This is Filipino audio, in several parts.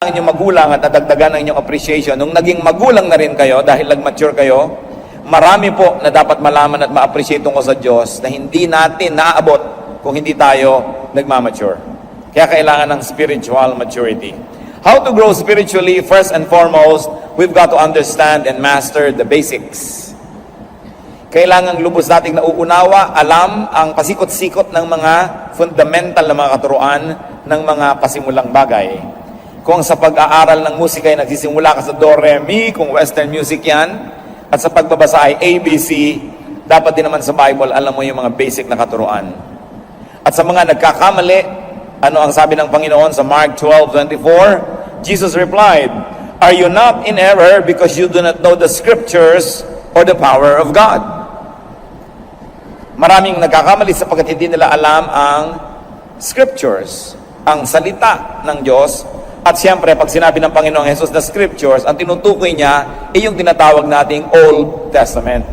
ang inyong magulang at nadagdagan ang inyong appreciation. Nung naging magulang na rin kayo, dahil nag-mature kayo, marami po na dapat malaman at ma-appreciate tungkol sa Diyos na hindi natin naaabot kung hindi tayo nagmamature. Kaya kailangan ng spiritual maturity. How to grow spiritually? First and foremost, we've got to understand and master the basics. Kailangan lubos nating nauunawa, alam ang pasikot-sikot ng mga fundamental na mga katuruan ng mga pasimulang bagay. Kung sa pag-aaral ng musika ay nagsisimula ka sa do, re, mi, kung western music yan, at sa pagbabasa ay ABC, dapat din naman sa Bible, alam mo yung mga basic na katuruan. At sa mga nagkakamali, ano ang sabi ng Panginoon sa Mark 12:24? Jesus replied, "Are you not in error because you do not know the scriptures or the power of God?" Maraming nagkakamali sapagkat hindi nila alam ang scriptures, ang salita ng Diyos. At siyempre, pag sinabi ng Panginoong Jesus na scriptures, ang tinutukoy niya ay yung tinatawag nating Old Testament.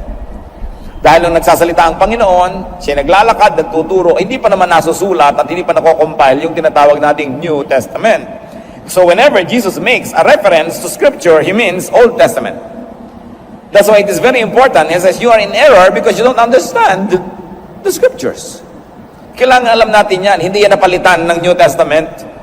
Dahil nung nagsasalita ang Panginoon, siya naglalakad, nagtuturo, hindi pa naman nasusulat at hindi pa nako-compile yung tinatawag nating New Testament. So whenever Jesus makes a reference to scripture, he means Old Testament. That's why it is very important. He says, you are in error because you don't understand the scriptures. Kailangan alam natin yan. Hindi yan napalitan ng New Testament.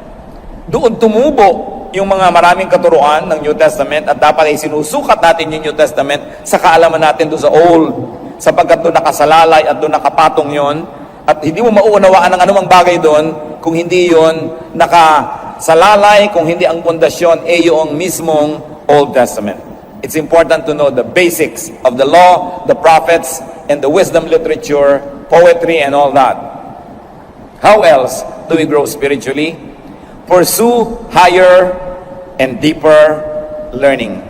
Doon tumubo yung mga maraming katuruan ng New Testament at dapat ay sinusukat natin yung New Testament sa kaalaman natin doon sa Old, sapagkat doon nakasalalay at doon nakapatong yon at hindi mo mauunawaan ang anumang bagay doon kung hindi yon nakasalalay, kung hindi ang pundasyon ay yung mismong Old Testament. It's important to know the basics of the law, the prophets, and the wisdom literature, poetry, and all that. How else do we grow spiritually? Pursue higher and deeper learning.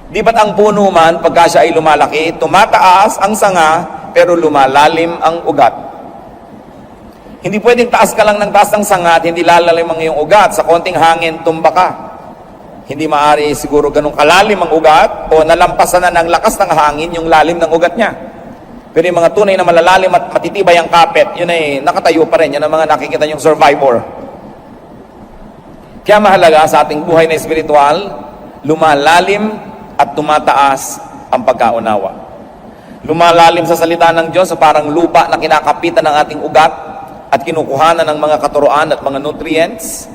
Di ba't ang puno man, pagka siya ay lumalaki, tumataas ang sanga, pero lumalalim ang ugat? Hindi pwedeng taas ka lang ng taas ng sanga at hindi lalalim ang iyong ugat. Sa konting hangin, tumba ka. Hindi maaari siguro ganun kalalim ang ugat o nalampasan na ng lakas ng hangin yung lalim ng ugat niya. Pero yung mga tunay na malalalim at matitibay ang kapit, yun ay nakatayo pa rin. Yan ang mga nakikita yung survivor. Kaya mahalaga sa ating buhay na espiritual, lumalalim at tumataas ang pagkaunawa. Lumalalim sa salita ng Diyos sa parang lupa na kinakapitan ng ating ugat at kinukuhanan ng mga katuruan at mga nutrients.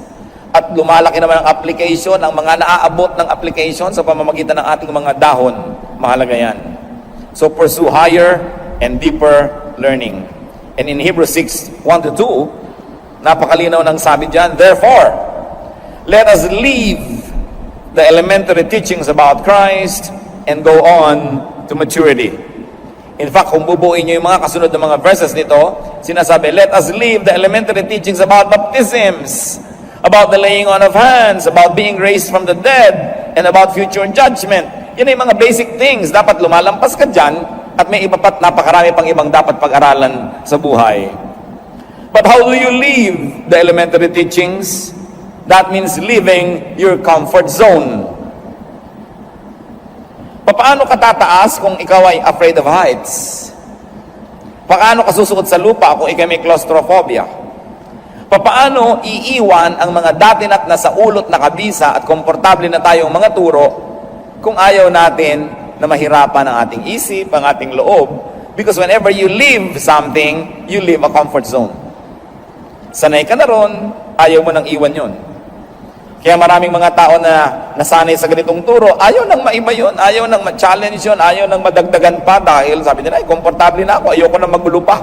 At lumalaki naman ang application, ang mga naaabot ng application sa pamamagitan ng ating mga dahon. Mahalaga yan. So pursue higher and deeper learning. And in Hebrews 6:1-2, napakalinaw ng sabi dyan, therefore, let us leave the elementary teachings about Christ and go on to maturity. In fact, kung bubuin nyo yung mga kasunod na mga verses nito, sinasabi, let us leave the elementary teachings about baptisms, about the laying on of hands, about being raised from the dead, and about future judgment. Yan ay mga basic things. Dapat lumalampas ka dyan at may iba pa't napakarami pang ibang dapat pag-aralan sa buhay. But how do you leave the elementary teachings? That means leaving your comfort zone. Paano ka tataas kung ikaw ay afraid of heights? Paano ka susuot sa lupa kung ikaw may claustrophobia? Paano iiwan ang mga dati na't nasa ulot na kabisa at komportable na tayong mga turo kung ayaw natin na mahirapan ang ating isip, ang ating loob? Because whenever you leave something, you leave a comfort zone. Sanay ka na ron, ayaw mo nang iwan yun. Kaya maraming mga tao na nasanay sa ganitong turo, ayaw nang maiba yun, ayaw nang ma-challenge yun, ayaw nang madagdagan pa dahil sabi nila, ay, komportable na ako, ayoko nang magulo pa.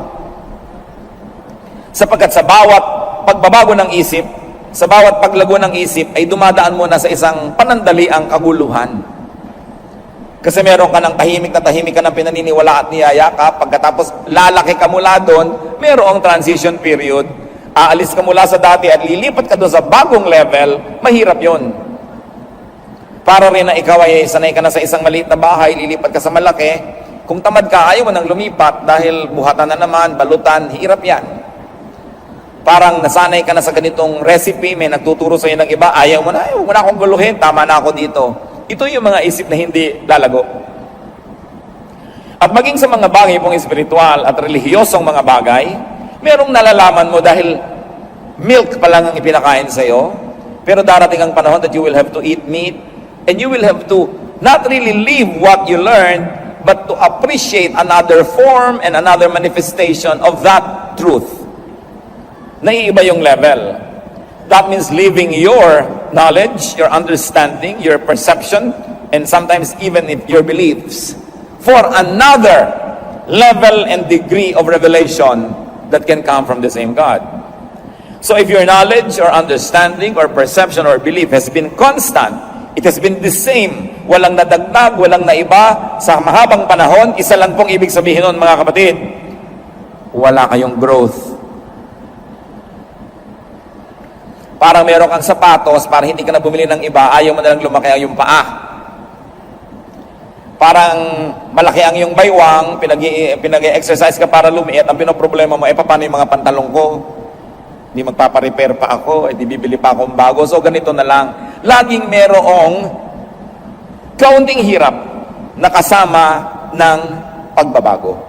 Sapagkat sa bawat pagbabago ng isip, sa bawat paglago ng isip, ay dumadaan mo na sa isang panandaliang kaguluhan. Kasi meron ka ng tahimik ka ng pinaniniwala at niyaya ka, pagkatapos lalaki ka mula doon, merong transition period, aalis ka mula sa dati at lilipat ka doon sa bagong level, mahirap yon. Para rin na ikaw ay sanay ka na sa isang maliit na bahay, lilipat ka sa malaki, kung tamad ka, ayaw mo nang lumipat dahil buhatan na naman, balutan, hirap yan. Parang nasanay ka na sa ganitong recipe, may nagtuturo sa iyo ng iba, ayaw mo na akong guluhin, tama na ako dito. Ito yung mga isip na hindi lalago. At maging sa mga bagay pong espiritual at relihiyosong mga bagay, merong nalalaman mo dahil milk pa lang ang ipinakain sa iyo, Pero darating ang panahon that you will have to eat meat and you will have to not really live what you learned, but to appreciate another form and another manifestation of that truth. Naiiba yung level. That means leaving your knowledge, your understanding, your perception, and sometimes even your beliefs for another level and degree of revelation that can come from the same God. So if your knowledge or understanding or perception or belief has been constant, it has been the same, walang nadagdag, walang naiba, sa mahabang panahon, isa lang pong ibig sabihin nun, mga kapatid, wala kayong growth. Parang meron kang sapatos, para hindi ka na bumili ng iba, ayaw mo na lang lumaki ang yung paa. Parang malaki ang yung baywang, pinag-exercise ka para lumiit, ang pinoproblema mo, paano yung mga pantalong ko? Hindi magpaparepair pa ako, di bibili pa akong bago. So ganito na lang. Laging merong kaunting hirap na kasama ng pagbabago.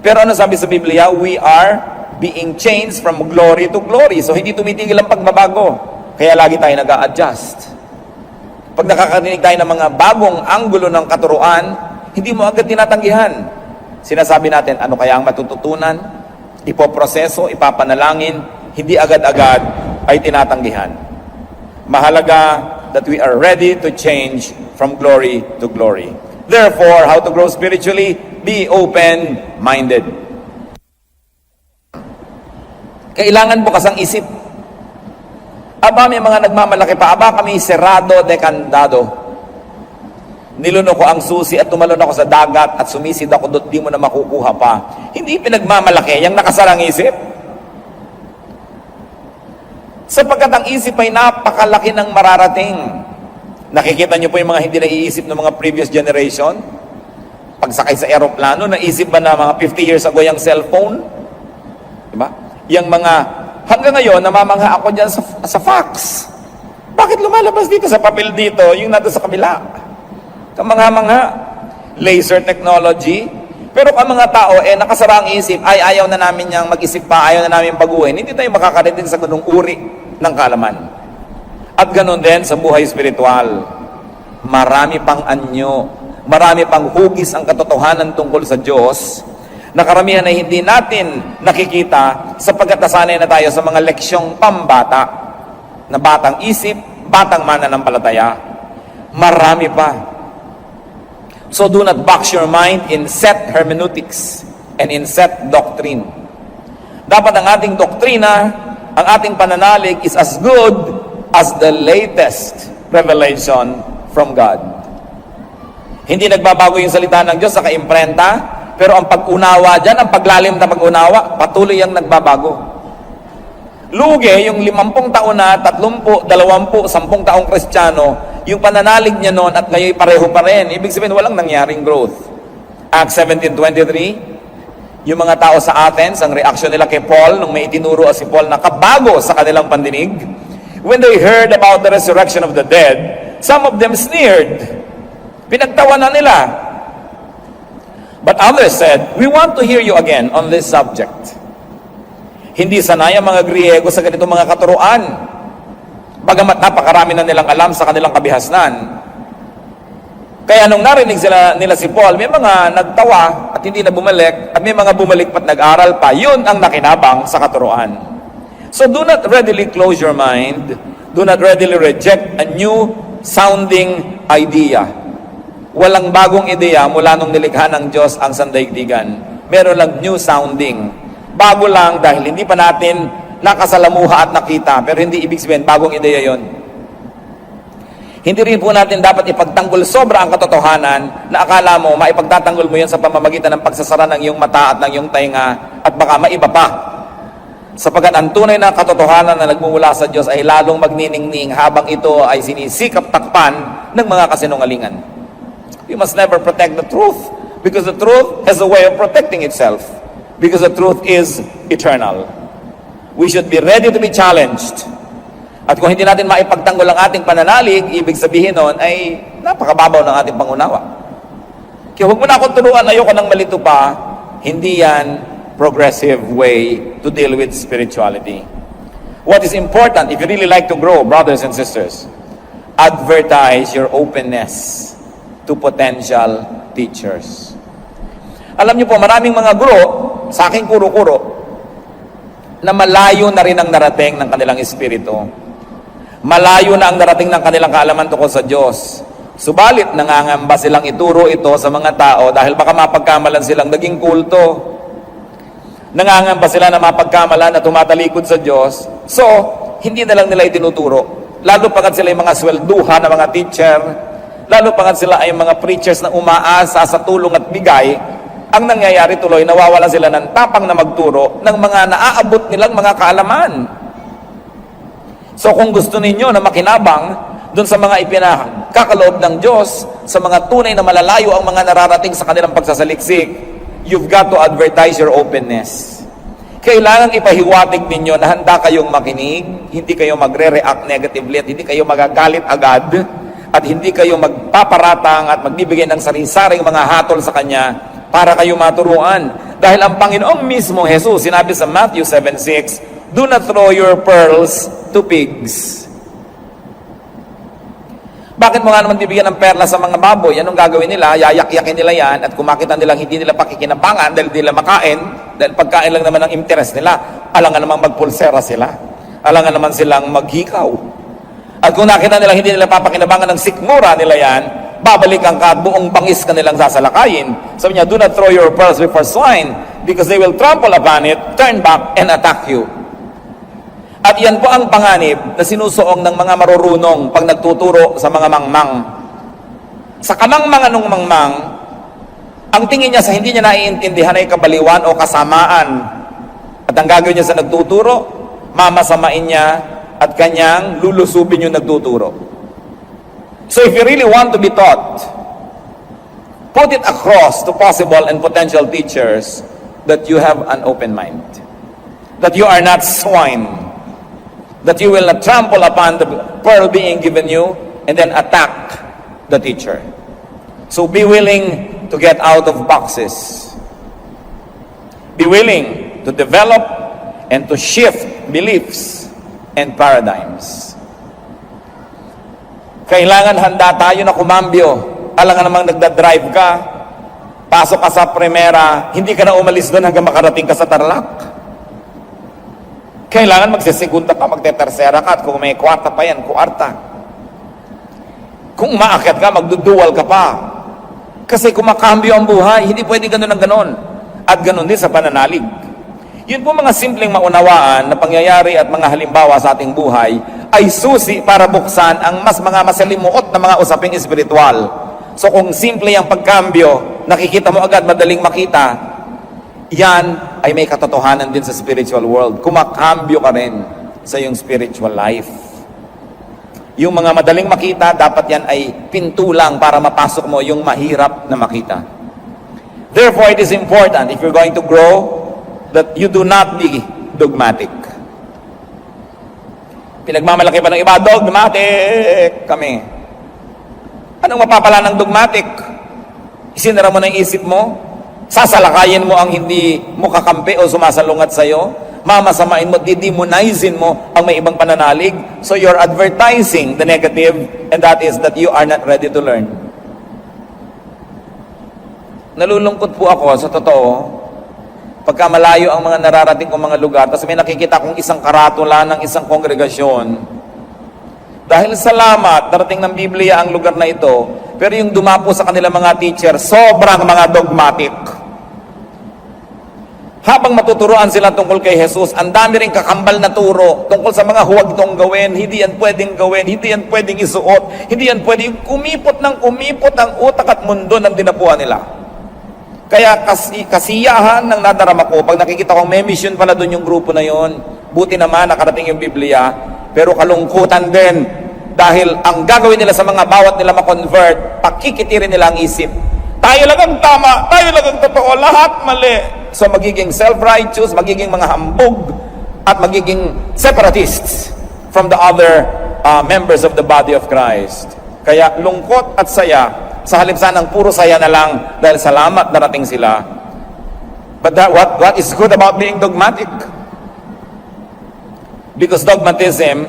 Pero ano sabi sa Biblia? We are being changed from glory to glory. So hindi tumitigil ang pagbabago. Kaya lagi tayo nag-a-adjust. Pag nakakarinig tayo ng mga bagong anggulo ng katuruan, hindi mo agad tinatanggihan. Sinasabi natin, ano kaya ang matututunan? Ipoproseso, ipapanalangin, hindi agad-agad ay tinatanggihan. Mahalaga that we are ready to change from glory to glory. Therefore, how to grow spiritually? Be open-minded. Kailangan bukas ang isip. Aba, may mga nagmamalaki pa. Aba, kami serado de candado. Nilunok ko ang susi at tumalon ako sa dagat at sumisid ako doon, di mo na makukuha pa. Hindi pinagmamalaki, yung nakasarang isip. Sapagkat ang isip ay napakalaki ng mararating. Nakikita niyo po yung mga hindi naiisip ng mga previous generation? Pagsakay sa aeroplano, naisip ba na mga 50 years ago yung cellphone? Diba? Yung mga, hanggang ngayon, namamangha ako dyan sa fax. Bakit lumalabas dito sa papel dito, yung nado sa kabila? Kamangha-mangha. Laser technology. Pero ang mga tao, nakasara ang isip, ay ayaw na namin niyang mag-isip pa, ayaw na namin baguhin. Hindi tayo makakarating sa ganung uri ng kaalaman. At ganun din sa buhay spiritual. Marami pang anyo, marami pang hugis ang katotohanan tungkol sa Diyos, na karamihan ay hindi natin nakikita sapagkat nasanay na tayo sa mga leksyong pambata, na batang isip, batang mananampalataya. Marami pa. So do not box your mind in set hermeneutics and in set doctrine. Dapat ang ating doktrina, ang ating pananalig is as good as the latest revelation from God. Hindi nagbabago yung salita ng Diyos sa kaimprenta, pero ang pag-unawa dyan, ang paglalim na pag-unawa, patuloy ang nagbabago. Lugi, yung 50 taon na, 30, 20, 10 taong Kristiyano, yung pananalig niya noon at ngayon pareho pa rin. Ibig sabihin, walang nangyaring growth. Acts 17:23, yung mga tao sa Athens, ang reaction nila kay Paul, nung may itinuro si Paul na kabago sa kanilang pandinig, when they heard about the resurrection of the dead, some of them sneered. Pinagtawanan nila. But others said, we want to hear you again on this subject. Hindi sanay ang mga Griego sa ganitong mga katuruan. Bagamat napakarami na nilang alam sa kanilang kabihasnan. Kaya nung narinig nila si Paul, may mga nagtawa at hindi na bumalik, at may mga bumalik pat nag-aral pa. Yun ang nakinabang sa katuruan. So do not readily close your mind. Do not readily reject a new sounding idea. Walang bagong ideya mula nung nilikha ng Diyos ang sandaigdigan. Meron lang new sounding. Bago lang dahil hindi pa natin nakasalamuha at nakita, pero hindi ibig sabihin bagong ideya yon. Hindi rin po natin dapat ipagtanggol sobra ang katotohanan na akala mo maipagtatanggol mo yan sa pamamagitan ng pagsasara ng iyong mata at ng iyong tainga at baka maiba pa. Sapagat ang tunay na katotohanan na nagmumula sa Diyos ay lalong magniningning habang ito ay sinisikap takpan ng mga kasinungalingan. You must never protect the truth because the truth has a way of protecting itself. Because the truth is eternal. We should be ready to be challenged. At kung hindi natin maipagtanggol ang ating pananalig, ibig sabihin nun ay napakababaw ng ating pangunawa. Kaya huwag mo na akong turuan, ayoko ng malito pa. Hindi yan progressive way to deal with spirituality. What is important, if you really like to grow, brothers and sisters, advertise your openness to potential teachers. Alam niyo po, maraming mga guro, sa aking kuro-kuro, na malayo na rin ang narating ng kanilang espiritu. Malayo na ang narating ng kanilang kaalaman tungkol sa Diyos. Subalit, nangangamba silang ituro ito sa mga tao dahil baka mapagkamalan silang naging kulto. Nangangamba sila na mapagkamalan na tumatalikod sa Diyos. So, hindi na lang nila itinuturo. Lalo pagkat sila yung mga swelduhan na mga teacher, lalo pagkat sila ay mga preachers na umaasa sa tulong at bigay, ang nangyayari tuloy, nawawala sila ng tapang na magturo ng mga naaabot nilang mga kaalaman. So kung gusto ninyo na makinabang dun sa mga ipinakakaloob ng Diyos, sa mga tunay na malalayo ang mga nararating sa kanilang pagsasaliksik, you've got to advertise your openness. Kailangan ipahiwatig ninyo na handa kayong makinig, hindi kayo magre-react negatively at hindi kayo magagalit agad at hindi kayo magpaparatang at magbibigay ng sari-saring mga hatol sa Kanya para kayo maturuan. Dahil ang Panginoong mismo, Jesus, sinabi sa Matthew 7:6, "Do not throw your pearls to pigs." Bakit mo nga naman bibigyan ng perla sa mga baboy? Anong gagawin nila? Yayak-yakin nila yan at kung makita nilang hindi nila pakikinabangan dahil hindi nila makain, dahil pagkain lang naman ang interest nila, alangan namang magpulsera sila. Alangan naman silang maghikaw. At kung nakita nila hindi nila papakinabangan ng sikmura nila yan, babalikan ka at buong bangis ka nilang sasalakayin. Sabi niya, "Do not throw your pearls before swine because they will trample upon it, turn back, and attack you." At yan po ang panganib na sinusuong ng mga marurunong pag nagtuturo sa mga mangmang. Sa kamangmangan ng mangmang, ang tingin niya sa hindi niya naiintindihan ay kabaliwan o kasamaan. At ang gagawin niya sa nagtuturo, mamasamain niya at kanyang lulusubin yung nagtuturo. So if you really want to be taught, put it across to possible and potential teachers that you have an open mind. That you are not swine. That you will not trample upon the pearl being given you and then attack the teacher. So be willing to get out of boxes. Be willing to develop and to shift beliefs and paradigms. Kailangan handa tayo na kumambyo. Alangan namang nagdadrive ka, pasok ka sa Primera, hindi ka na umalis doon hanggang makarating ka sa Tarlac. Kailangan magsisigunda ka, magtetersera ka, at kung may kwarta pa yan, kwarta. Kung umaakyat ka, magdudual ka pa. Kasi kumakambyo ang buhay, hindi pwede ganun ang ganun. At ganun din sa pananalig. Yun po mga simpleng maunawaan na pangyayari at mga halimbawa sa ating buhay ay susi para buksan ang mga masalimuot na mga usaping espiritual. So kung simple ang pagkambyo, nakikita mo agad, madaling makita, yan ay may katotohanan din sa spiritual world. Kumakambyo ka rin sa iyong spiritual life. Yung mga madaling makita, dapat yan ay pintulang para mapasok mo yung mahirap na makita. Therefore, it is important, if you're going to grow, that you do not be dogmatic. Pinagmamalaki pa ng iba, dogmatic kami. Anong mapapala ng dogmatic? Isinara mo na yung isip mo, sasalakayin mo ang hindi mo kakampi o sumasalungat sa'yo, mamasamain mo, didemonizin mo ang may ibang pananalig. So you're advertising the negative, and that is that you are not ready to learn. Nalulungkot po ako, sa totoo, pagka malayo ang mga nararating kong mga lugar, tapos may nakikita kong isang karatula ng isang kongregasyon. Dahil salamat, darating ng Biblia ang lugar na ito, pero yung dumapo sa kanila mga teacher, sobrang mga dogmatic. Habang matuturuan sila tungkol kay Jesus, ang dami rin kakambal na turo tungkol sa mga huwag itong gawin, hindi yan pwedeng gawin, hindi yan pwedeng isuot, hindi yan pwedeng kumipot ang utak at mundo ng dinapuan nila. Kaya kasiyahan ng nadarama ko, pag nakikita kong may mission pala doon yung grupo na yon, buti naman nakarating yung Biblia, pero kalungkutan din, dahil ang gagawin nila sa mga bawat nila ma-convert, pakikitirin nila ang isip. Tayo lang ang tama, tayo lang ang totoo, lahat mali. So magiging self-righteous, magiging mga hambog, at magiging separatists from the other members of the body of Christ. Kaya lungkot at saya, sa halip sanang puro saya na lang dahil salamat narating sila. But what is good about being dogmatic? Because dogmatism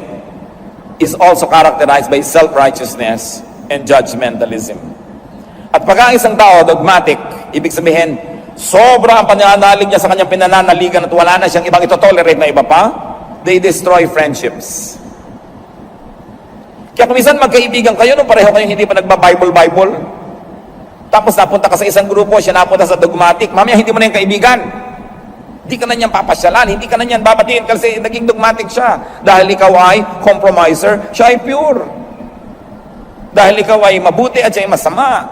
is also characterized by self-righteousness and judgmentalism. At pag ang isang tao dogmatic, ibig sabihin, sobra ang pananalig niya sa kanyang pinananaligan at wala na siyang ibang ito-tolerate na iba pa, they destroy friendships. Kaya kung minsan magkaibigan kayo, nung pareho kayong hindi pa nagba-Bible, tapos napunta ka sa isang grupo, siya napunta sa dogmatic, mamaya hindi mo na yung kaibigan. Hindi ka na niyan papasyalan, hindi ka na niyan babatiin kasi naging dogmatic siya. Dahil ikaw ay compromiser, siya ay pure. Dahil ikaw ay mabuti at siya ay masama.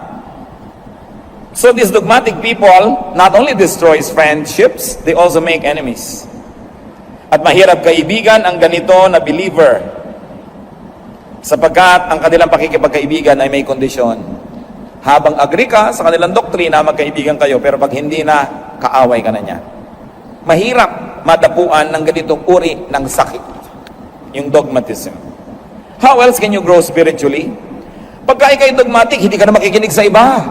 So these dogmatic people not only destroys friendships, they also make enemies. At mahirap kaibigan ang ganito na believer sapagkat ang kanilang pakikipagkaibigan ay may kondisyon. Habang agree ka sa kanilang doktrina, magkaibigan kayo, pero pag hindi na, kaaway ka na niya. Mahirap madapuan ng ganitong uri ng sakit, yung dogmatism. How else can you grow spiritually? Pagka ikay dogmatic, hindi ka na makikinig sa iba.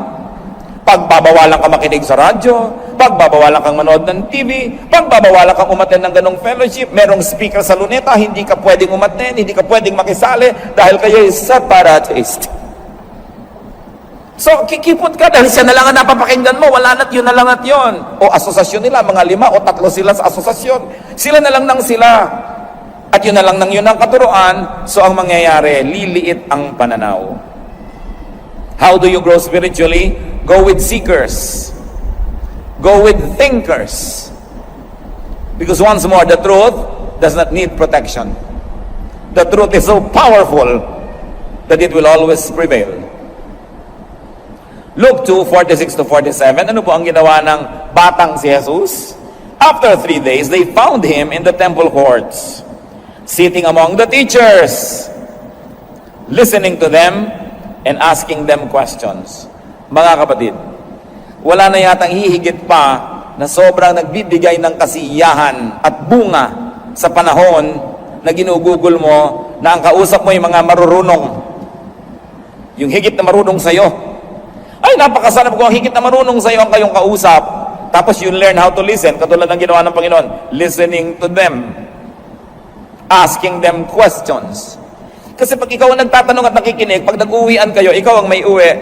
Pagbabawalan ka makinig sa radyo, pagbabawalan kang manood ng TV, pagbabawalan kang umattend ng ganong fellowship, merong speaker sa luneta, hindi ka pwedeng umattend, hindi ka pwedeng makisali dahil kayo ay separatist. So, kikipot ka dahil siya na lang ang napapakinggan mo, wala na't yun na lang at yun. O asosasyon nila, mga 5 o 3 sila sa asosasyon. Sila na lang nang sila. At yun na lang nang yun ang katuruan, so ang mangyayari, liliit ang pananaw. How do you grow spiritually? Go with seekers. Go with thinkers. Because once more, the truth does not need protection. The truth is so powerful that it will always prevail. Luke 2:46-47, ano po ang ginawa ng batang si Jesus? After 3 days, they found him in the temple courts, sitting among the teachers, listening to them and asking them questions. Mga kapatid, wala na yatang hihigit pa na sobrang nagbibigay ng kasiyahan at bunga sa panahon na ginugugol mo na ang kausap mo yung mga marurunong. Yung higit na marunong sa'yo. Ay, napakasarap ko ang higit na marunong sa'yo ang kayong kausap. Tapos you learn how to listen, katulad ng ginawa ng Panginoon. Listening to them. Asking them questions. Kasi pag ikaw ang nagtatanong at nakikinig, pag nag-uwian kayo, ikaw ang may uwi.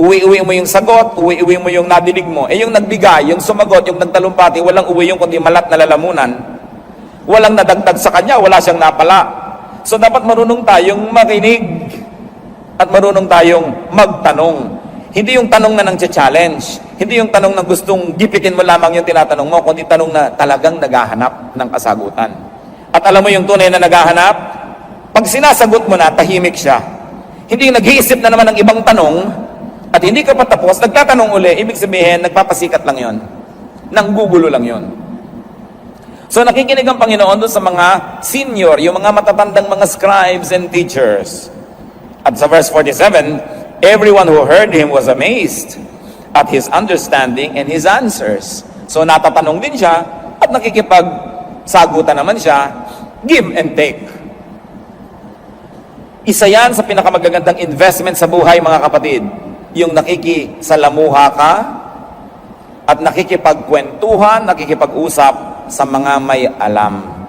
Uwi-uwi mo yung sagot, uwi-uwi mo yung nadinig mo. Eh yung nagbigay, yung sumagot, yung nagtalumpati, walang uwi yung kundi malat na lalamunan. Walang nadagdag sa kanya, wala siyang napala. So dapat marunong tayong makinig. At marunong tayong magtanong. Hindi yung tanong na nang-challenge. Hindi yung tanong na gustong gipitin mo lamang yung tinatanong mo, kundi tanong na talagang naghahanap ng kasagutan. At alam mo yung tunay na naghahanap? Pag sinasagot mo na, tahimik siya. Hindi yung nag-iisip na naman ng ibang tanong, at hindi ka patapos, nagtatanong uli, ibig sabihin, nagpapasikat lang yon. Nanggugulo lang yon. So nakikinig ang Panginoon doon sa mga senior, yung mga matatandang mga scribes and teachers. At sa verse 47, everyone who heard him was amazed at his understanding and his answers. So natatanong din siya at nakikipagsagutan naman siya, give and take. Isa yan sa pinakamagagandang investment sa buhay, mga kapatid. Yung nakikisalamuha ka at nakikipagkwentuhan, nakikipag-usap sa mga may alam.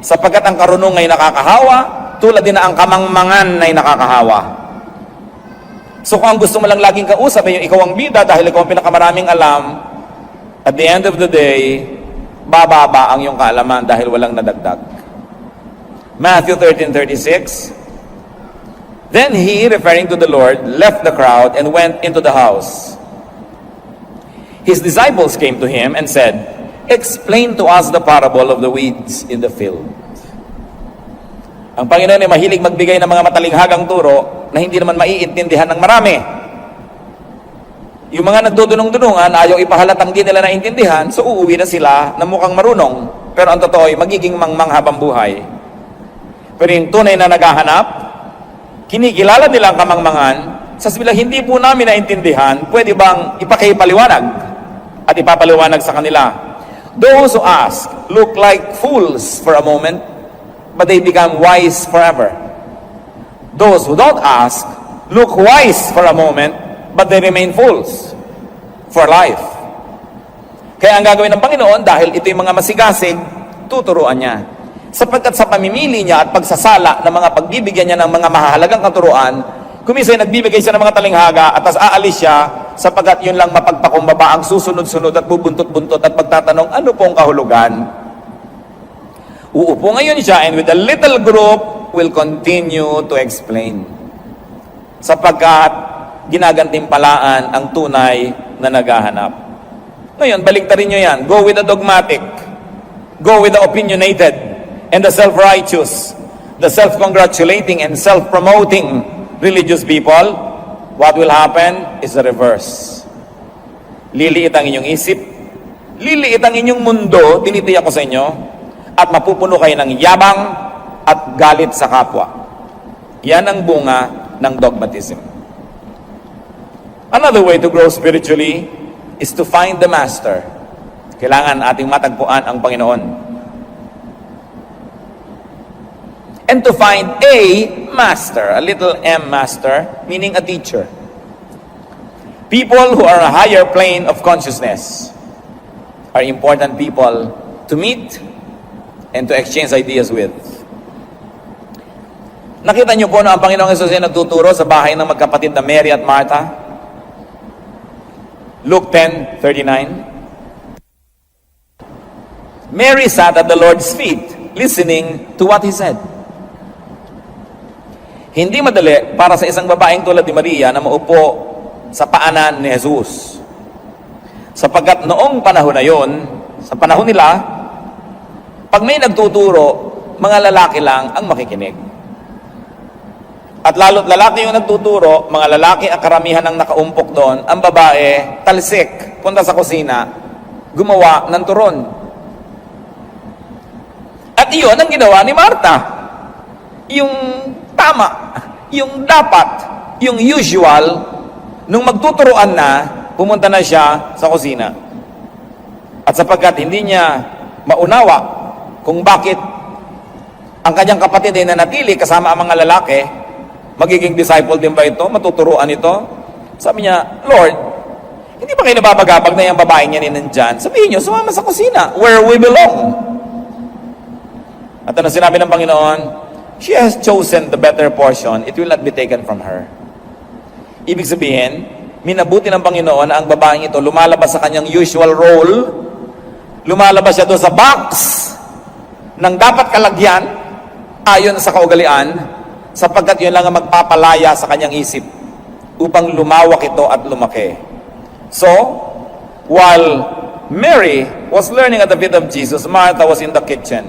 Sapagkat ang karunong ay nakakahawa, tulad din na ang kamangmangan ay nakakahawa. So kung ang gusto mo lang laging kausap ay yung ikaw ang bida dahil ikaw ang pinakamaraming alam, at the end of the day, bababa ang iyong kaalaman dahil walang nadagdag. Matthew 13:36, then he, referring to the Lord, left the crowd and went into the house. His disciples came to him and said, explain to us the parable of the weeds in the field. Ang Panginoon ay mahilig magbigay ng mga matalinghagang turo na hindi naman maiintindihan ng marami. Yung mga nagdudunong-dunungan, ayaw ipahalatang di nila naintindihan, so uuwi na sila na mukhang marunong. Pero ang totoo ay magiging manghabang buhay. Pero yung tunay na naghahanap, kinikilala nila ang kamangmangan, sasabihin, hindi po namin naintindihan, pwede bang ipakipaliwanag at ipapaliwanag sa kanila? Those who ask look like fools for a moment, but they become wise forever. Those who don't ask look wise for a moment, but they remain fools for life. Kaya ang gagawin ng Panginoon, dahil ito yung mga masigasig, tuturuan niya. Sapagkat sa pamimili niya at pagsasala ng mga pagbibigyan niya ng mga mahalagang katuruan, kuminsan nagbibigay siya ng mga talinghaga at tas aalis siya sapagkat yun lang mapagpakumbaba ang susunod-sunod at bubuntot-buntot at magtatanong, ano pong kahulugan? Uupo ngayon siya and with a little group will continue to explain. Sapagkat ginagantimpalaan ang tunay na naghahanap. Ngayon, baliktarin nyo yan. Go with the dogmatic. Go with the opinionated and the self-righteous, the self-congratulating and self-promoting religious people. What will happen is the reverse. Liliit ang inyong isip, liliit ang inyong mundo, tinitiyak ko sa inyo, at mapupuno kayo ng yabang at galit sa kapwa. Yan ang bunga ng dogmatism. Another way to grow spiritually is to find the Master. Kailangan ating matagpuan ang Panginoon. And to find a master, a little m master, meaning a teacher. People who are a higher plane of consciousness are important people to meet and to exchange ideas with. Nakita niyo po na ang Panginoong Hesus ay nagtuturo sa bahay ng magkapatid na Mary at Martha? Luke 10:39. Mary sat at the Lord's feet, listening to what He said. Hindi madali para sa isang babaeng tulad ni Maria na maupo sa paanan ni Jesus. Sapagkat noong panahon na yon, sa panahon nila, pag may nagtuturo, mga lalaki lang ang makikinig. At lalo't lalaki yung nagtuturo, mga lalaki ang karamihan ang nakaumpok doon, ang babae, talsik, punta sa kusina, gumawa ng turon. At iyon ang ginawa ni Martha. Yung tama, yung dapat, yung usual, nung magtuturuan na, pumunta na siya sa kusina. At sapagkat hindi niya maunawa kung bakit ang kanyang kapatid ay nanatili kasama ang mga lalaki, magiging disciple din ba ito? Matuturuan ito? Sabi niya, Lord, hindi ba kayo nababagabag na yung babae niya nandyan? Sabihin niyo, sumama sa kusina, where we belong. At ano sinabi ng Panginoon? She has chosen the better portion. It will not be taken from her. Ibig sabihin, minabuti ng Panginoon na ang babaeng ito lumalabas sa kanyang usual role, lumalabas siya doon sa box ng dapat kalagyan ayon sa kaugalian, sapagkat yun lang ang magpapalaya sa kanyang isip upang lumawak ito at lumaki. So, while Mary was learning at the feet of Jesus, Martha was in the kitchen,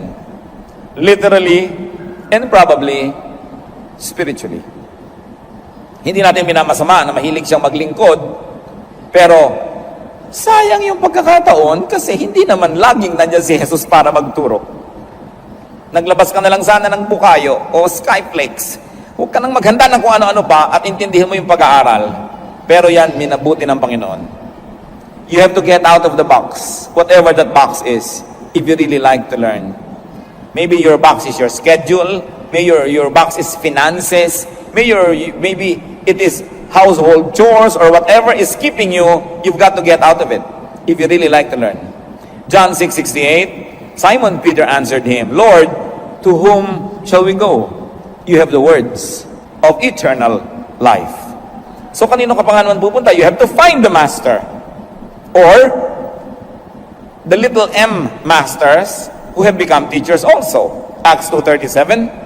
literally and probably spiritually. Hindi natin minamasama na mahilig siyang maglingkod, pero sayang yung pagkakataon kasi hindi naman laging nandiyan si Jesus para magturo. Naglabas ka na lang sana ng bukayo o skyflakes. Huwag ka nang maghanda ng kung ano-ano pa at intindihin mo yung pag-aaral. Pero yan, minabuti ng Panginoon. You have to get out of the box, whatever that box is, if you really like to learn. Maybe your box is your schedule, maybe your box is finances, maybe it is household chores or whatever is keeping you, you've got to get out of it if you really like to learn. John 6:68, Simon Peter answered him, Lord, to whom shall we go? You have the words of eternal life. So kanino ka pa nga naman pupunta? You have to find the master. Or the little m masters who have become teachers also. Acts 2:37.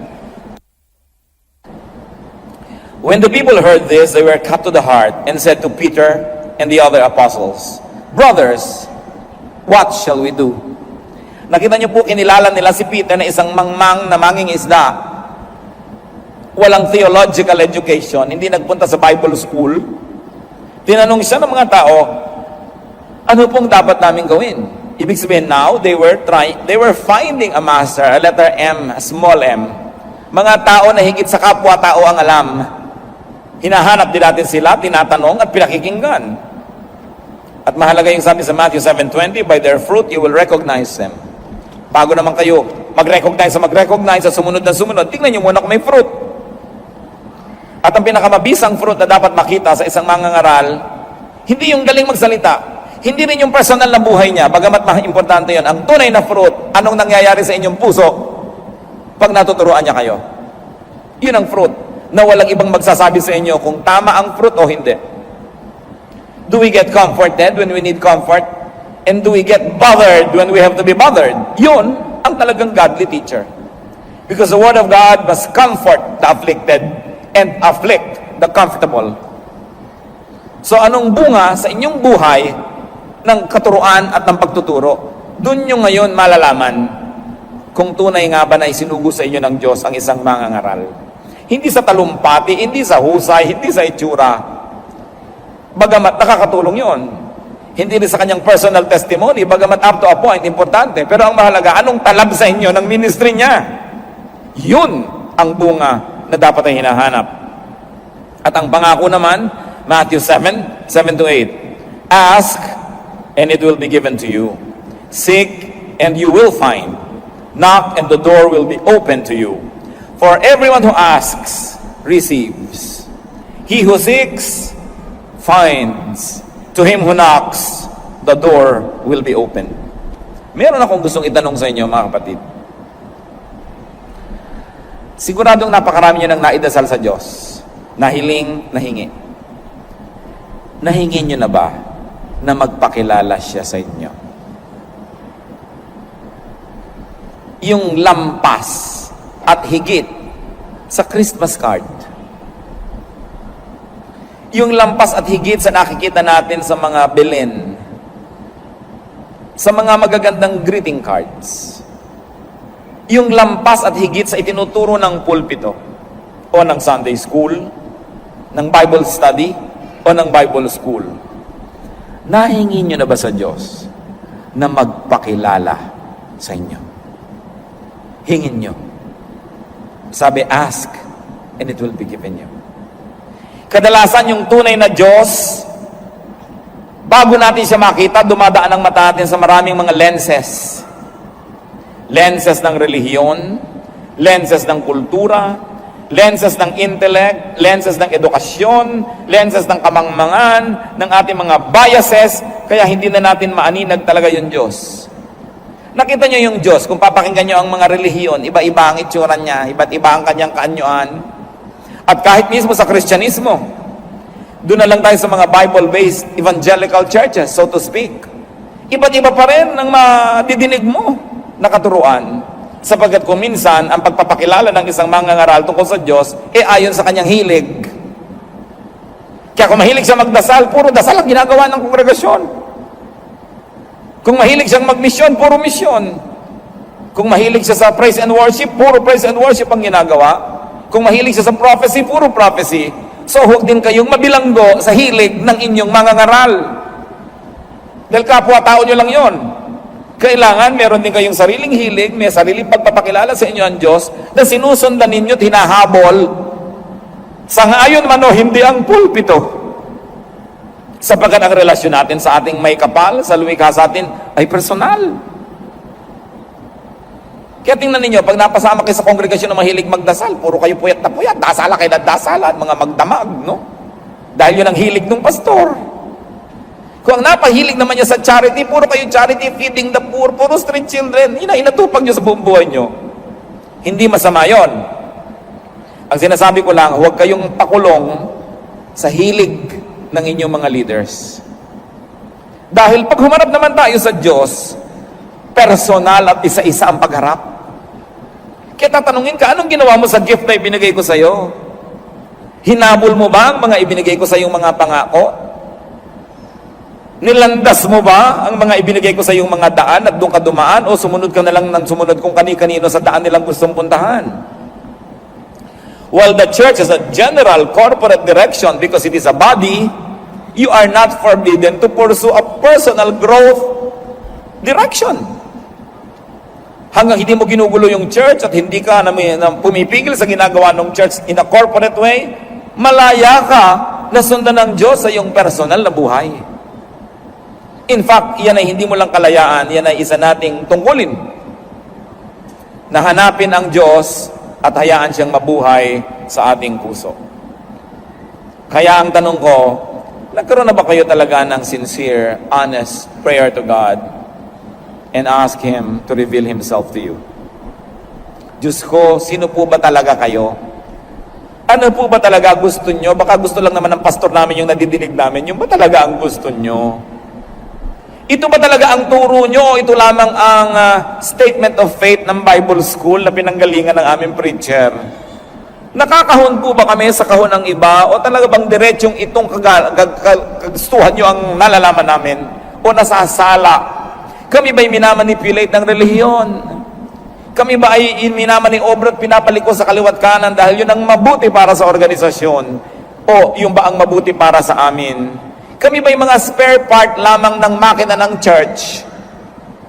When the people heard this, they were cut to the heart and said to Peter and the other apostles, Brothers, what shall we do? Nakita niyo po, kinilalan nila si Peter na isang mangmang na manging isda. Walang theological education, hindi nagpunta sa Bible school. Tinanong siya ng mga tao, ano pong dapat namin gawin? Ibig sabihin now, they were finding a master, a letter M, a small m. Mga tao na higit sa kapwa-tao ang alam. Hinahanap din natin sila, tinatanong at pinakikinggan. At mahalaga yung sabi sa Matthew 7:20, by their fruit you will recognize them. Bago naman kayo mag-recognize sa sumunod na sumunod, tingnan nyo muna kung may fruit. At ang pinakamabisang fruit na dapat makita sa isang mangangaral, hindi yung galing magsalita, hindi rin yung personal na buhay niya, bagamat importante yun. Ang tunay na fruit anong nangyayari sa inyong puso pag natuturuan niya kayo? Yun ang fruit, na walang ibang magsasabi sa inyo kung tama ang fruit o hindi. Do we get comforted when we need comfort? And do we get bothered when we have to be bothered? Yun ang talagang godly teacher. Because the Word of God must comfort the afflicted and afflict the comfortable. So anong bunga sa inyong buhay ng katuruan at ng pagtuturo? Doon nyo ngayon malalaman kung tunay nga ba na isinugo sa inyo ng Diyos ang isang mangangaral. Hindi sa talumpati, hindi sa husay, hindi sa itsura. Bagamat nakakatulong yon. Hindi rin sa kanyang personal testimony, bagamat up to a point, importante. Pero ang mahalaga, anong talab sa inyo ng ministry niya? Yun ang bunga na dapat ay hinahanap. At ang pangako naman, Matthew 7:7-8. Ask, and it will be given to you. Seek, and you will find. Knock, and the door will be open to you. For everyone who asks, receives. He who seeks, finds. To him who knocks, the door will be open. Meron akong gustong itanong sa inyo, mga kapatid. Siguradong napakarami nyo nang naidasal sa Diyos. Nahiling, nahingi. Nahingin nyo na ba na magpakilala siya sa inyo? Yung lampas at higit sa Christmas card. Yung lampas at higit sa nakikita natin sa mga bilin. Sa mga magagandang greeting cards. Yung lampas at higit sa itinuturo ng pulpito o ng Sunday school, ng Bible study, o ng Bible school. Nahingin nyo na ba sa Diyos na magpakilala sa inyo? Hingin nyo. Sabi, ask, and it will be given you. Kadalasan yung tunay na Diyos, bago natin siya makita, dumadaan ang mata natin sa maraming mga lenses. Lenses ng relihiyon, lenses ng kultura, lenses ng intellect, lenses ng edukasyon, lenses ng kamangmangan, ng ating mga biases, kaya hindi na natin maaninag talaga yung Diyos. Nakita nyo yung Diyos, kung papakinggan nyo ang mga relihiyon, iba-iba ang itsura niya, iba't iba ang kanyang kaanyuan. At kahit mismo sa Kristyanismo, doon na lang tayo sa mga Bible-based evangelical churches, so to speak. Iba't iba pa rin ang madidinig mo na katuruan. Sapagkat kung minsan, ang pagpapakilala ng isang mangangaral tungkol sa Diyos, ayon sa kanyang hilig. Kaya kung mahilig siya magdasal, puro dasal ang ginagawa ng kongregasyon. Kung mahilig siyang magmisyon, puro misyon. Kung mahilig siya sa praise and worship, puro praise and worship ang ginagawa. Kung mahilig siya sa prophecy, puro prophecy. So huwag din kayong mabilanggo sa hilig ng inyong mangangaral. Dahil kapwa-tao nyo lang yon. Kailangan meron din kayong sariling hilig, may sariling pagpapakilala sa inyo ang Diyos na sinusundan ninyo at hinahabol. Sa ngayon man o hindi ang pulpito. Sapagkat ang relasyon natin sa ating may kapal, sa lumikha sa atin, ay personal. Kaya tingnan ninyo, pag napasama kayo sa kongregasyon na mahilig magdasal, puro kayo puyat na puyat, dasala kayo na dasala, at mga magdamag, no? Dahil yun ang hilig ng pastor. Kung ang napahilig naman niya sa charity, puro kayo charity, feeding the poor, puro street children, inatupag niyo sa buong buhay niyo. Hindi masama yon. Ang sinasabi ko lang, huwag kayong pakulong sa hilig ng inyong mga leaders. Dahil pag humarap naman tayo sa Diyos, personal at isa-isa ang pagharap. Kaya tatanungin ka, anong ginawa mo sa gift na ibinigay ko sa iyo? Hinabol mo ba ang mga ibinigay ko sa iyong mga pangako? Nilandas mo ba ang mga ibinigay ko sa iyong mga daan at doon ka dumaan o sumunod ka na lang ng sumunod kung kani-kanino sa daan nilang gustong puntahan? While the church has a general corporate direction because it is a body, you are not forbidden to pursue a personal growth direction. Hanggang hindi mo ginugulo yung church at hindi ka na pumipigil sa ginagawa ng church in a corporate way, malaya ka na sundan ng Diyos sa iyong personal na buhay. In fact, yan ay hindi mo lang kalayaan, yan ay isa nating tungkulin. Na hanapin ang Diyos at hayaan siyang mabuhay sa ating puso. Kaya ang tanong ko, nagkaroon na ba kayo talaga ng sincere, honest prayer to God? and ask Him to reveal Himself to you. Diyos ko, sino po ba talaga kayo? Ano po ba talaga gusto nyo? Baka gusto lang naman ng pastor namin yung nadidinig namin. Yung ba talaga ang gusto nyo? Ito ba talaga ang turo nyo? Ito lamang ang statement of faith ng Bible School na pinanggalingan ng aming preacher. Nakakahon po ba kami sa kahon ng iba? O talaga bang diretsyong itong kagustuhan nyo ang nalalaman namin? O nasasala? Kami ba'y minamanipulate ng relihiyon? Kami ba ay minamanobra at pinapaliko sa kaliwat kanan dahil yun ang mabuti para sa organisasyon? O yung ba ang mabuti para sa amin? Kami ba yung mga spare part lamang ng makina ng church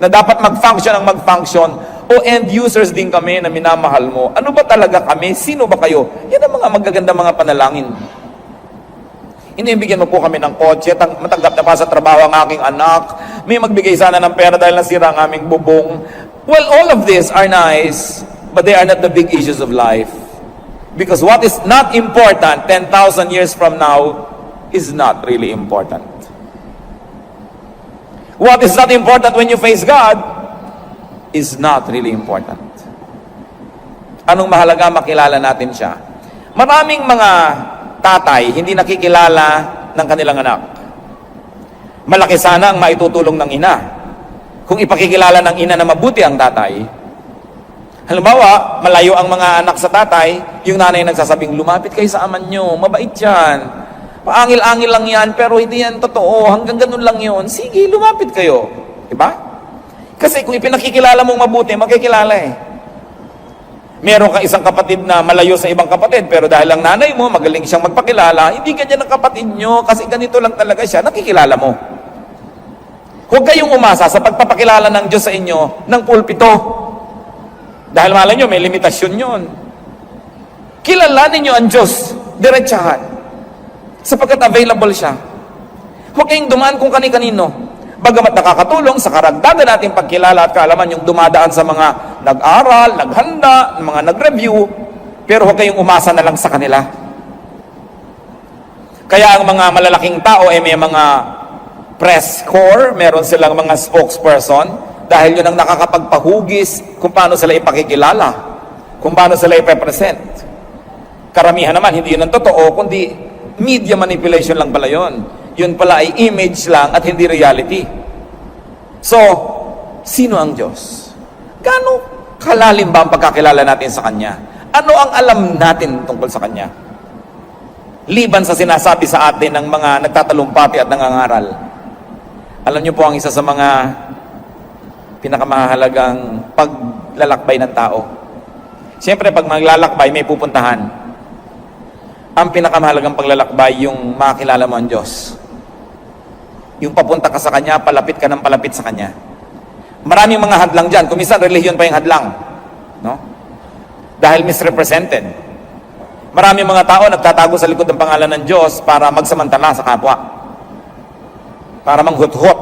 na dapat mag-function ang mag-function? O end users din kami na minamahal mo? Ano ba talaga kami? Sino ba kayo? Yan ang mga magaganda mga panalangin. Inibigyan mo po kami ng kotse, matanggap na pa sa trabaho ang aking anak, may magbigay sana ng pera dahil nasira ang aming bubong. Well, all of these are nice, but they are not the big issues of life. Because what is not important 10,000 years from now is not really important. What is not important when you face God is not really important. Anong mahalaga? Makilala natin siya. Maraming mga tatay hindi nakikilala ng kanilang anak. Malaki sana ang maitutulong ng ina kung ipakikilala ng ina na mabuti ang tatay. Halimbawa, malayo ang mga anak sa tatay, yung nanay nagsasabing, lumapit kayo sa aman nyo, mabait yan. Paangil-angil lang yan, pero hindi yan totoo, hanggang ganun lang yun. Sige, lumapit kayo. Diba? Kasi kung ipinakikilala mong mabuti, makikilala eh. Meron kang isang kapatid na malayo sa ibang kapatid, pero dahil lang nanay mo, magaling siyang magpakilala, hindi ganyan ang kapatid nyo, kasi ganito lang talaga siya, nakikilala mo. Huwag kayong umasa sa pagpapakilala ng Diyos sa inyo ng pulpito. Dahil malay nyo, may limitasyon yun. Kilalanin nyo ang Diyos, diretsahan. Sapagkat available siya. Huwag kayong dumaan kung kani-kanino. Bagamat nakakatulong sa karagdagan natin pagkilala at kaalaman yung dumadaan sa mga nag-aral, naghanda, mga nag-review, pero huwag kayong umasa na lang sa kanila. Kaya ang mga malalaking tao ay may mga press corps, meron silang mga spokesperson, dahil yun ang nakakapagpahugis kung paano sila ipakikilala, kung paano sila ipepresent. Karamihan naman, hindi yun ang totoo, kundi media manipulation lang pala yun. Yun pala ay image lang at hindi reality. So, sino ang Diyos? Gaano kalalim ba ang pagkakilala natin sa Kanya? Ano ang alam natin tungkol sa Kanya? Liban sa sinasabi sa atin ng mga nagtatalumpati at nangangaral. Alam niyo po ang isa sa mga pinakamahalagang paglalakbay ng tao. Siyempre, pag maglalakbay, may pupuntahan. Ang pinakamahalagang paglalakbay, yung makakilala mo ang Diyos. Yung papunta ka sa Kanya, palapit ka ng palapit sa Kanya. Maraming mga hadlang dyan. Kung minsan, relihiyon pa yung hadlang. No? Dahil misrepresented. Maraming mga tao nagtatago sa likod ng pangalan ng Diyos para magsamantala sa kapwa. Para manghut-hut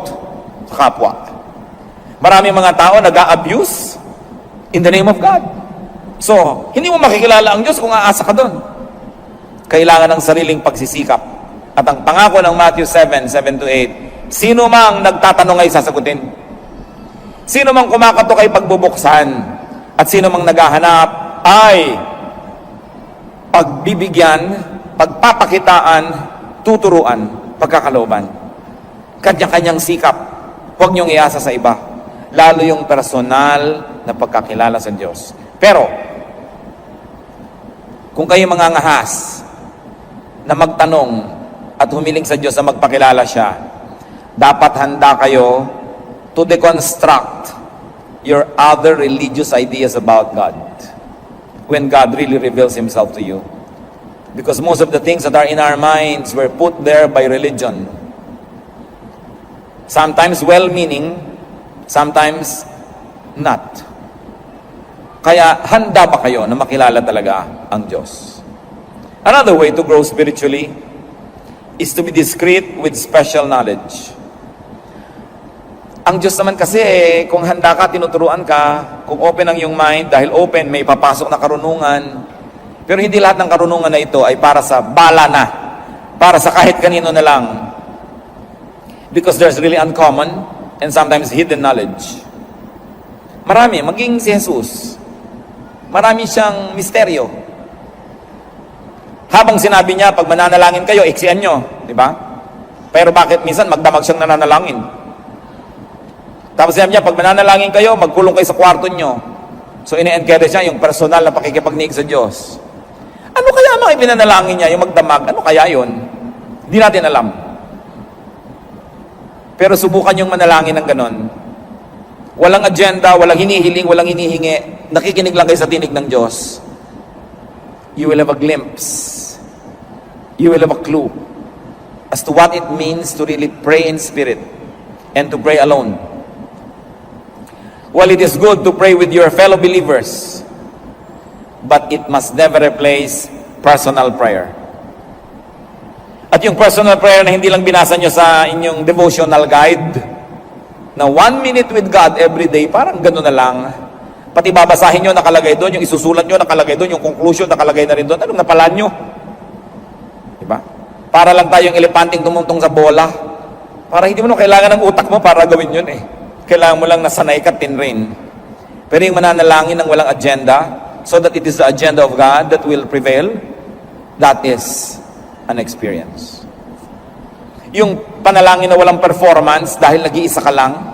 sa kapwa. Maraming mga tao nag-a-abuse in the name of God. So, hindi mo makikilala ang Diyos kung aasa ka doon. Kailangan ng sariling pagsisikap. At ang pangako ng Matthew 7:7-8, sino mang nagtatanong ay sasagutin. Sino mang kumakatok ay pagbubuksan. At sino mang naghahanap ay pagbibigyan, pagpapakitaan, tuturuan, pagkakalooban. Kanya-kanyang sikap. Huwag niyong iasa sa iba. Lalo yung personal na pagkakilala sa Diyos. Pero, kung kayo mangangahas na magtanong at humiling sa Diyos na magpakilala siya, dapat handa kayo to deconstruct your other religious ideas about God when God really reveals Himself to you. Because most of the things that are in our minds were put there by religion. Sometimes well-meaning, sometimes not. Kaya handa ba kayo na makilala talaga ang Diyos? Another way to grow spiritually is to be discreet with special knowledge. Ang Diyos naman kasi, kung handa ka, tinuturuan ka, kung open ang iyong mind, dahil open, may papasok na karunungan. Pero hindi lahat ng karunungan na ito ay para sa bala na, para sa kahit kanino na lang. Because there's really uncommon and sometimes hidden knowledge. Marami, maging si Jesus. Marami siyang misteryo. Habang sinabi niya, pag mananalangin kayo, iksian nyo. Di ba? Pero bakit minsan magdamag siyang nananalangin? Tapos sinabi niya, pag mananalangin kayo, magkulong kayo sa kwarto nyo. So ini-encourage niya yung personal na pakikipagniig sa Diyos. Ano kaya mga ipinanalangin niya, yung magdamag? Ano kaya yun? Hindi natin alam. Pero subukan yung manalangin ng ganon. Walang agenda, walang hinihiling, walang hinihingi. Nakikinig lang kayo sa tinig ng Diyos. You will have a glimpse. You will have a clue as to what it means to really pray in spirit and to pray alone. While it is good to pray with your fellow believers, but it must never replace personal prayer. At yung personal prayer na hindi lang binasa nyo sa inyong devotional guide, na 1 minute with God every day, parang gano'n na lang. Pati babasahin nyo, nakalagay doon, yung isusulat nyo, nakalagay doon, yung conclusion, nakalagay na rin doon. Anong napalaan nyo? Diba? Para lang tayong elepanting tumungtong sa bola. Para hindi mo kailangan ng utak mo para gawin yun eh. Kailangan mo lang nasanay ka, tinrain. Pero yung mananalangin ng walang agenda, so that it is the agenda of God that will prevail, that is an experience. Yung panalangin na walang performance dahil nag-iisa ka lang,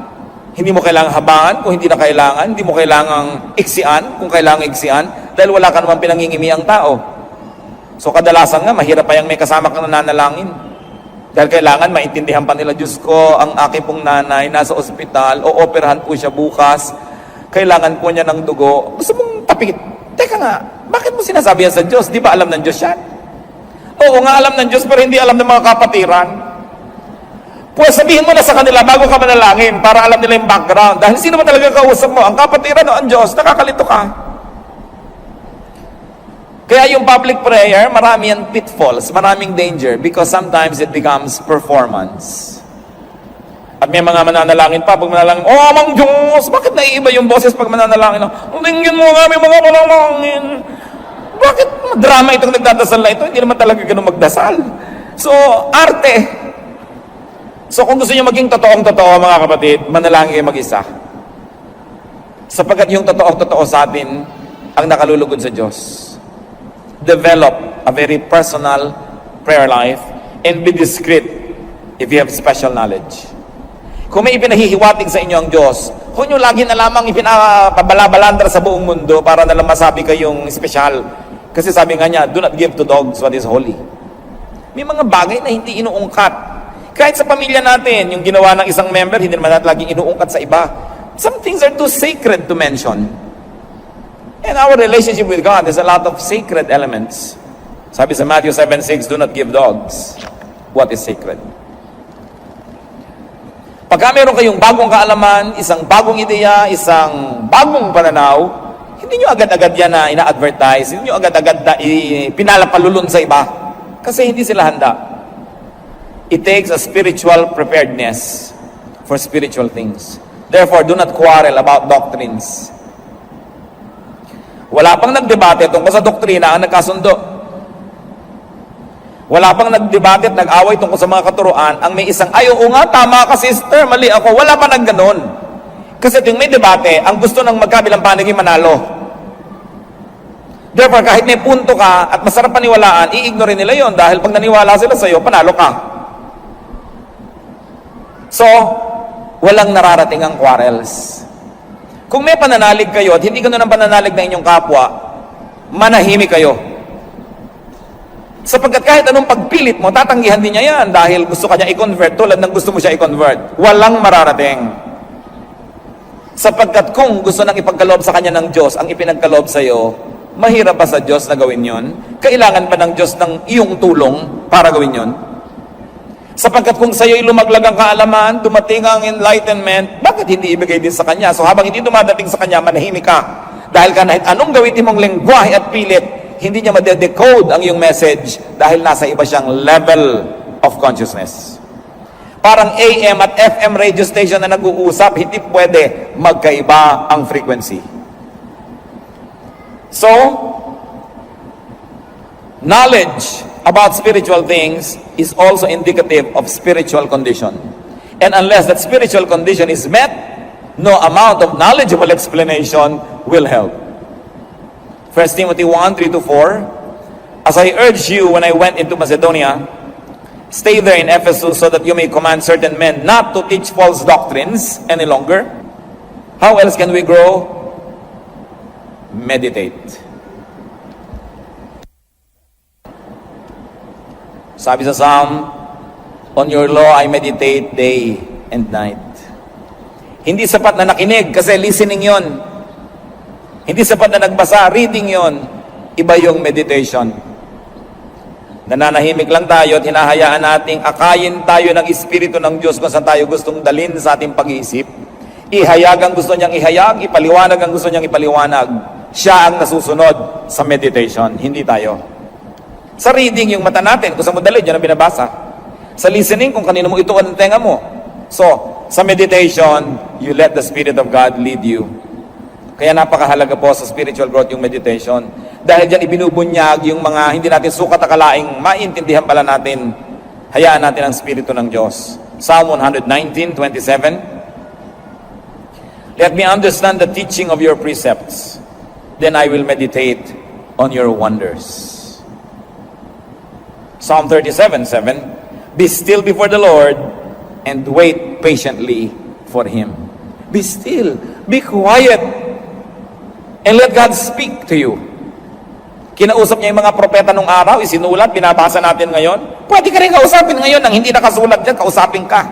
hindi mo kailangang habangan kung hindi na kailangan, hindi mo kailangang iksian kung kailangang iksian, dahil wala ka naman pinangingimi ang tao. So kadalasan nga, mahirap pa yung may kasama kang nananalangin. Dahil kailangan maintindihan pa nila, Diyos ko, ang aking pong nanay nasa ospital, o operahan po siya bukas, kailangan po niya ng dugo. Gusto mong tapikit. Teka nga, bakit mo sinasabi yan sa Diyos? Di ba alam ng Diyos yan? Oo nga, alam ng Diyos, pero hindi alam ng mga kapatiran. Pues sabihin mo na sa kanila bago ka manalangin para alam nila yung background. Dahil sino ba talaga kausap mo? Ang kapatiran o ang Diyos? Nakakalito ka. Kaya yung public prayer, marami yan pitfalls, maraming danger because sometimes it becomes performance. At may mga mananalangin pa, pag manalangin, oh, Amang Diyos, bakit naiiba yung boses pag mananalangin? Tingin mo nga, may mga manalangin. Bakit drama itong nagdadasal na ito? Hindi naman talaga ganun magdasal. So, arte. So kung gusto nyo maging totoong-totoo mga kapatid, manalangin kayo mag-isa. Sapagkat yung totoong-totoo sa atin ang nakalulugod sa Diyos. Develop a very personal prayer life and be discreet if you have special knowledge. Kung may ipinahihiwatig sa inyo ang Diyos, huwag nyo lagi na lamang ipinapabalabalandra sa buong mundo para nalang masabi kayong special. Kasi sabi nga niya, do not give to dogs what is holy. May mga bagay na hindi inuungkat. Kahit sa pamilya natin, yung ginawa ng isang member, hindi naman natin laging inuungkat sa iba. Some things are too sacred to mention. And our relationship with God has a lot of sacred elements. Sabi sa Matthew 7:6, do not give dogs what is sacred. Pagka meron kayong bagong kaalaman, isang bagong ideya, isang bagong pananaw, hindi nyo agad-agad yan na ina-advertise, hindi nyo agad-agad na pinalapalulun sa iba. Kasi hindi sila handa. It takes a spiritual preparedness for spiritual things. Therefore, do not quarrel about doctrines. Wala pang nagdebate tungkol sa doktrina ang nagkasundo. Wala pang nagdebate at nag-away tungkol sa mga katuruan ang may isang, ay, oo nga, tama ka sister, mali ako. Wala pa nagganon. Kasi tuwing may debate, ang gusto ng magkabilang panig manalo. Therefore, kahit may punto ka at masarap paniwalaan, i-ignore nila yon dahil pag naniwala sila sa iyo, panalo ka. So, walang nararating ang quarrels. Kung may pananalig kayo at hindi ganun ang pananalig ng inyong kapwa, manahimik kayo. Sapagkat kahit anong pagpilit mo, tatanggihan din niya yan dahil gusto ka niya i-convert tulad ng gusto mo siya i-convert. Walang mararating. Sapagkat kung gusto nang ipagkaloob sa kanya ng Diyos ang ipinagkaloob sa iyo, mahirap pa sa Diyos na gawin yon? Kailangan pa ng Diyos ng iyong tulong para gawin yon? Sapagkat kung sa iyo'y lumaglag ang kaalaman, dumating ang enlightenment, bakit hindi ibigay din sa Kanya? So habang hindi dumadating sa Kanya, manahimik ka. Dahil kahit anong gawin mong lengguwahe at pilit, hindi niya madedecode ang iyong message dahil nasa iba siyang level of consciousness. Parang AM at FM radio station na nag-uusap, hindi pwede magkaiba ang frequency. So, knowledge about spiritual things is also indicative of spiritual condition. And unless that spiritual condition is met, no amount of knowledgeable explanation will help. 1 Timothy 1, 3-4, as I urged you when I went into Macedonia, stay there in Ephesus so that you may command certain men not to teach false doctrines any longer. How else can we grow? Meditate. Sabi sa Psalm, on your law I meditate day and night. Hindi sapat na nakinig kasi listening yon. Hindi sapat na nagbasa, reading yon. Iba yung meditation. Nananahimik lang tayo at hinahayaan nating akayin tayo ng Espiritu ng Diyos kung saan tayo gustong dalhin sa ating pag-iisip. Ihayag ang gusto niyang ihayag, ipaliwanag ang gusto niyang ipaliwanag. Siya ang nasusunod sa meditation, hindi tayo. Sa reading, yung mata natin, kung saan mo dalhin, yun ang binabasa. Sa listening, kung kanino mo ituon ang tenga mo. So, sa meditation, you let the Spirit of God lead you. Kaya napakahalaga po sa spiritual growth yung meditation. Dahil dyan ibinubunyag yung mga hindi natin sukat akalaing maintindihan pala natin. Hayaan natin ang Espiritu ng Diyos. Psalm 119:27. Let me understand the teaching of your precepts. Then I will meditate on your wonders. Psalm 37:7. Be still before the Lord and wait patiently for Him. Be still. Be quiet. And let God speak to you. Kinausap niya yung mga propeta nung araw, isinulat, binabasa natin ngayon. Pwede ka rin kausapin ngayon nang hindi nakasulat dyan, kausapin ka.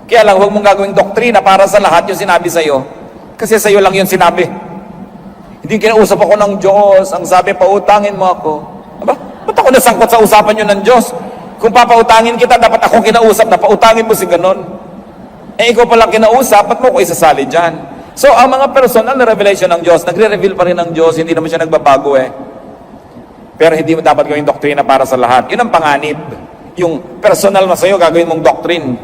Kaya lang, huwag mong gagawing doktrina para sa lahat yung sinabi sa'yo. Kasi sa'yo lang yung sinabi. Hindi kinausap ako ng Diyos, ang sabi, pautangin mo ako. Aba, ba't ako nasangkot sa usapan yun ng Diyos? Kung papautangin kita, dapat ako kinausap na pautangin mo si ganon. Eh, ikaw pala kinausap, ba't mo ko isasali dyan? So, ang mga personal na revelation ng Diyos, nagre-reveal pa rin ng Diyos, hindi naman siya nagbabago eh. Pero hindi mo dapat gawing doktrina para sa lahat. Yun ang panganib. Yung personal na sa'yo, gagawin mong doctrine.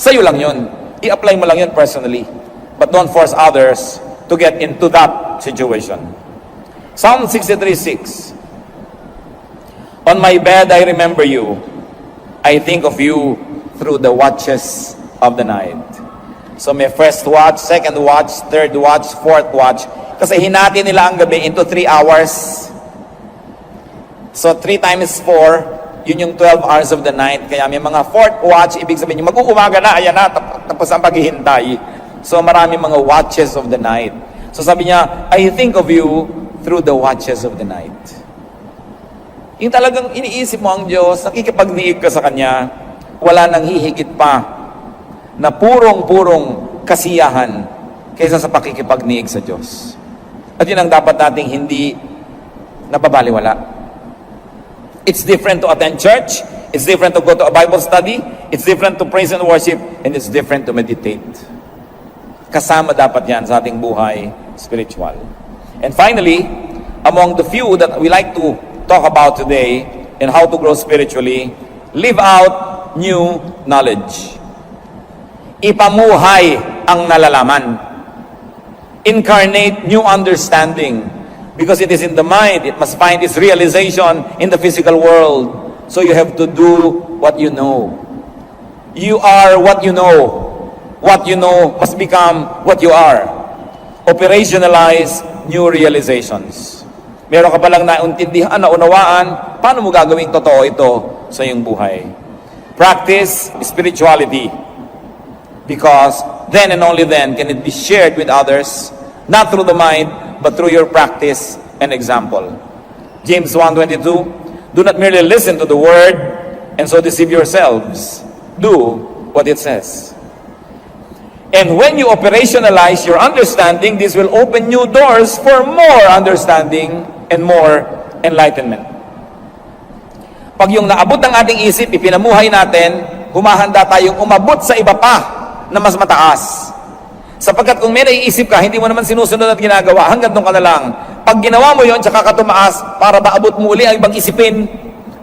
Sa'yo lang yun. I-apply mo lang yun personally. But don't force others to get into that situation. Psalm 63:6. On my bed I remember you. I think of you through the watches of the night. So may first watch, second watch, third watch, fourth watch. Kasi hinati nila ang gabi into 3 hours. So 3 times 4, yun yung 12 hours of the night. Kaya may mga fourth watch, ibig sabihin yung mag-uumaga na, ayan na, tapos ang paghihintay. So marami mga watches of the night. So sabi niya, I think of you through the watches of the night. Yung talagang iniisip mo ang Diyos, nakikipagniig ka sa Kanya, wala nang hihigit pa na purong-purong kasiyahan kaysa sa pakikipagniig sa Diyos. At yun ang dapat nating hindi napabaliwala. It's different to attend church, it's different to go to a Bible study, it's different to praise and worship, and it's different to meditate. Kasama dapat yan sa ating buhay spiritual. And finally, among the few that we like to talk about today and how to grow spiritually, live out new knowledge. Ipamuhay ang nalalaman. Incarnate new understanding. Because it is in the mind, it must find its realization in the physical world. So you have to do what you know. You are what you know. What you know must become what you are. Operationalize new realizations. Meron ka palang nauntindihan, naunawaan, paano mo gagawing totoo ito sa iyong buhay? Practice spirituality. Because then and only then can it be shared with others, not through the mind, but through your practice and example. James 1:22, do not merely listen to the word and so deceive yourselves. Do what it says. And when you operationalize your understanding, this will open new doors for more understanding and more enlightenment. Pag yung naabot ng ating isip, ipinamuhay natin, humahanda tayong umabot sa iba pa na mas mataas. Sapagkat kung may naiisip ka, hindi mo naman sinusunod at ginagawa, hanggang doon ka na lang. Pag ginawa mo yon, tsaka ka tumaas, para maabot mo uli ang ibang isipin.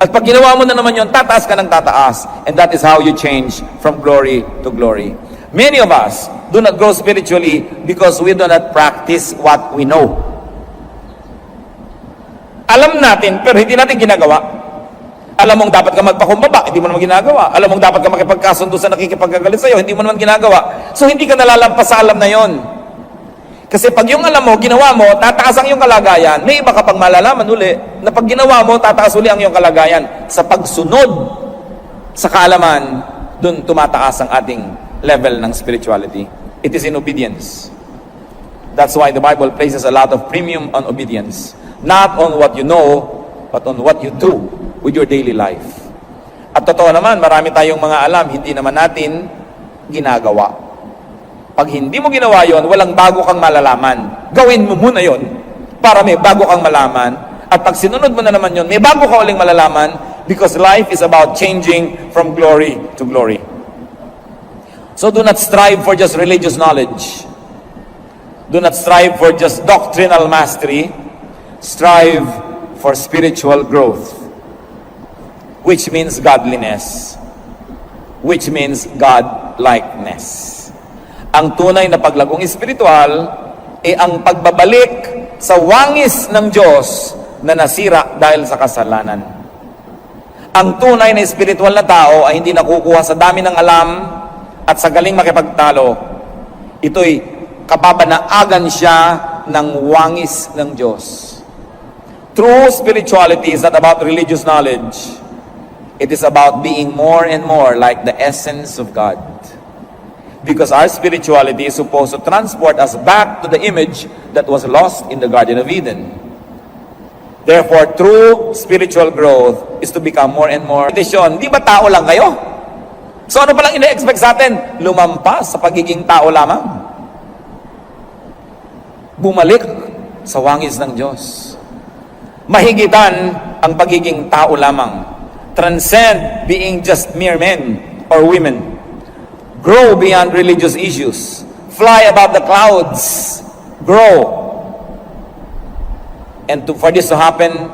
At pag ginawa mo na naman yon, tataas ka ng tataas. And that is how you change from glory to glory. Many of us do not grow spiritually because we do not practice what we know. Alam natin, pero hindi natin ginagawa. Alam mong dapat ka magpakumbaba, hindi mo naman ginagawa. Alam mong dapat ka makipagkasundo sa nakikipagkagalit sa'yo, hindi mo naman ginagawa. So hindi ka nalalampas sa alam na yon. Kasi pag yung alam mo, ginawa mo, tataas ang iyong kalagayan. May iba ka pang malalaman uli, na pag ginawa mo, tataas uli ang iyong kalagayan. Sa pagsunod sa kaalaman, dun tumataas ang ating level ng spirituality. It is in obedience. That's why the Bible places a lot of premium on obedience. Not on what you know, but on what you do with your daily life. At totoo naman, marami tayong mga alam, hindi naman natin ginagawa. Pag hindi mo ginawa yon, walang bago kang malalaman. Gawin mo muna yon para may bago kang malaman. At pag sinunod mo na naman yon, may bago ka uling malalaman because life is about changing from glory to glory. So do not strive for just religious knowledge. Do not strive for just doctrinal mastery. Strive for spiritual growth, which means godliness, which means God-likeness. Ang tunay na paglagong espiritual ay ang pagbabalik sa wangis ng Diyos na nasira dahil sa kasalanan. Ang tunay na espiritual na tao ay hindi nakukuha sa dami ng alam at sa galing makipagtalo. Ito'y kababanaagan siya ng wangis ng Diyos. True spirituality is not about religious knowledge. It is about being more and more like the essence of God. Because our spirituality is supposed to transport us back to the image that was lost in the Garden of Eden. Therefore, true spiritual growth is to become more and more. Di ba tao lang kayo? So ano palang ina-expect sa atin? Lumampas sa pagiging tao lamang. Bumalik sa wangis ng Diyos. Mahigitan ang pagiging tao lamang. Transcend being just mere men or women. Grow beyond religious issues. Fly above the clouds. Grow. And for this to happen,